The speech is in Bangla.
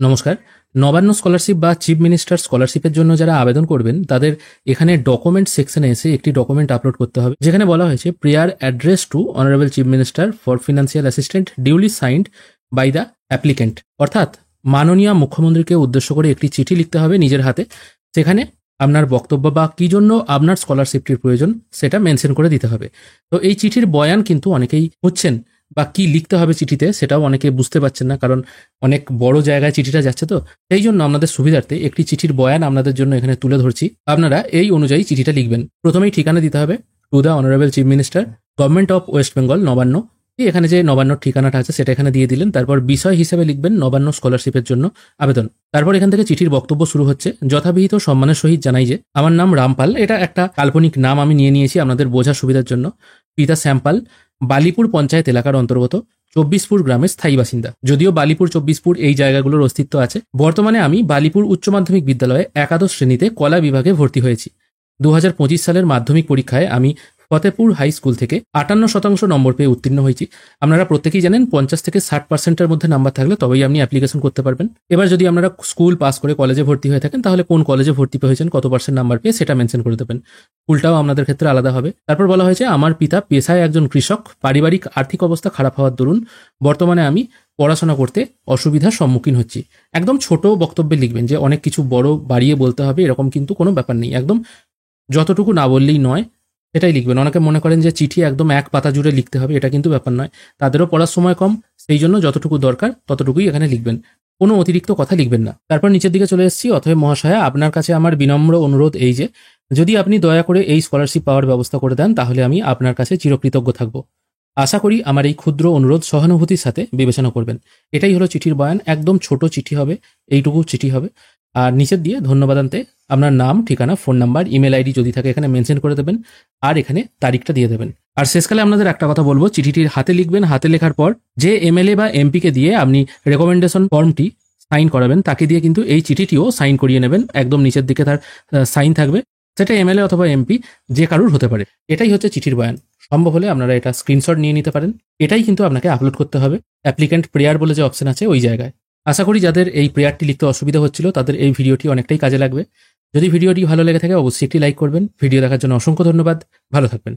নমস্কার। নবান্ন স্কলারশিপ বা চিফ মিনিস্টার স্কলারশিপের জন্য যারা আবেদন করবেন তাদের এখানে ডকুমেন্ট সেকশনে এসে একটি ডকুমেন্ট আপলোড করতে হবে, যেখানে বলা হয়েছে prayer address to honourable chief minister for financial assistant duly signed by the applicant. অর্থাৎ মাননীয় মুখ্যমন্ত্রীকে উদ্দেশ্য করে একটি চিঠি লিখতে হবে নিজের হাতে। সেখানে আপনার বক্তব্য বা কি জন্য আপনার স্কলারশিপটির প্রয়োজন সেটা মেনশন করে দিতে হবে। তো এই চিঠির বয়ান কিন্তু অনেকেই হচ্ছেন বা কি লিখতে হবে চিঠিতে সেটাও অনেকে বুঝতে পারছেন না, কারণ অনেক বড় জায়গায় চিঠিটা যাচ্ছে। তো সেই জন্য আপনাদের সুবিধার্থে একটি চিঠির বয়ান আপনাদের জন্য এখানে তুলে ধরছি। আপনারা এই অনুযায়ী চিঠিটা লিখবেন। প্রথমেই ঠিকানা দিতে হবে to the honourable chief minister, government of West Bengal, Nabanna. এখানে যে নবান্নর ঠিকানাটা আছে সেটা এখানে দিয়ে দিলেন। তারপর বিষয় হিসেবে লিখবেন নবান্ন স্কলারশিপের জন্য আবেদন। তারপর এখান থেকে চিঠির বক্তব্য শুরু হচ্ছে। যথাবিহিত সম্মানের সহিত জানাই যে আমার নাম রামপাল। এটা একটা কাল্পনিক নাম আমি নিয়ে নিয়েছি আপনাদের বোঝার সুবিধার জন্য। পিতা শ্যামপাল, বালিপুর পঞ্চায়েত এলাকার অন্তর্গত চব্বিশপুর গ্রামের স্থায়ী বাসিন্দা। যদিও বালিপুর চব্বিশপুর এই জায়গাগুলোর অস্তিত্ব আছে। বর্তমানে আমি বালিপুর উচ্চ মাধ্যমিক বিদ্যালয়ে একাদশ শ্রেণীতে কলা বিভাগে ভর্তি হয়েছি। 2025 সালের মাধ্যমিক পরীক্ষায় আমি ফতেপুর হাই স্কুল থেকে 58% নম্বর পেয়ে উত্তীর্ণ হয়েছি। আপনারা প্রত্যেকেই জানেন 50 থেকে 60%-এর মধ্যে নাম্বার থাকলে তবেই আপনি অ্যাপ্লিকেশন করতে পারবেন। এবার যদি আপনারা স্কুল পাস করে কলেজে ভর্তি হয়ে থাকেন তাহলে কোন কলেজে ভর্তি হয়েছেন, কত পার্সেন্ট নাম্বার পেয়ে সেটা মেনশন করে দেবেন। স্কুলটাও আপনাদের ক্ষেত্রে আলাদা হবে। তারপর বলা হয়েছে আমার পিতা পেশায় একজন কৃষক। পারিবারিক আর্থিক অবস্থা খারাপ হওয়ার দরুন বর্তমানে আমি পড়াশোনা করতে অসুবিধার সম্মুখীন হচ্ছি। একদম ছোট বক্তব্যে লিখবেন, যে অনেক কিছু বড় বাড়িয়ে বলতে হবে এরকম কিন্তু কোনো ব্যাপার নেই। একদম যতটুকু না বললেই নয় সেটাই লিখবেন। অনেকে মনে করেন যে চিঠি একদম এক পাতা জুড়ে লিখতে হবে, এটা কিন্তু ব্যাপার নয়। তাদেরও পড়ার সময় কম, সেই জন্য যতটুকু দরকার ততটুকুই এখানে লিখবেন। কোনো অতিরিক্ত কথা লিখবেন না। তারপর নিচের দিকে চলে এসেছি। অতএব মহাশয়া, আপনার কাছে আমার বিনম্র অনুরোধ এই যে যদি আপনি দয়া করে এই স্কলারশিপ পাওয়ার ব্যবস্থা করে দেন তাহলে আমি আপনার কাছে চিরকৃতজ্ঞ থাকব। আশা করি আমার এই ক্ষুদ্র অনুরোধ সহানুভূতির সাথে বিবেচনা করবেন। এটাই হলো চিঠির বয়ান। একদম ছোট চিঠি হবে, এইটুকু চিঠি হবে। আর নিচের দিয়ে ধন্যবাদান্তে আপনার নাম, ঠিকানা, ফোন নাম্বার, ইমেল আইডি যদি থাকে এখানে মেনশন করে দেবেন, আর এখানে তারিখটা দিয়ে দেবেন। আর শেষকালে আপনাদের একটা কথা বলবো, চিঠিটির হাতে লিখবেন। হাতে লেখার পর যে এমএলএ বা এমপিকে দিয়ে আপনি রেকমেন্ডেশন ফর্মটি সাইন করাবেন তাকে দিয়ে কিন্তু এই চিঠিটিও সাইন করিয়ে নেবেন। একদম নিচের দিকে তার সাইন থাকবে। সেটা এমএলএ অথবা এমপি যে কারুর হতে পারে। এটাই হচ্ছে চিঠির বয়ান। সম্ভব হলে আপনারা এটা স্ক্রিনশট নিয়ে নিতে পারেন। এটাই কিন্তু আপনাকে আপলোড করতে হবে অ্যাপ্লিক্যান্ট প্রেয়ার বলে যে অপশন আছে ওই জায়গায়। আশা করি যাদের এই প্রেয়ারটি লিখতে অসুবিধা হচ্ছিল তাদের এই ভিডিওটি অনেকটাই কাজে লাগবে। যদি ভিডিওটি ভালো লেগে থাকে অবশ্যই একটি লাইক করবেন। ভিডিও দেখার জন্য অসংখ্য ধন্যবাদ। ভালো থাকবেন।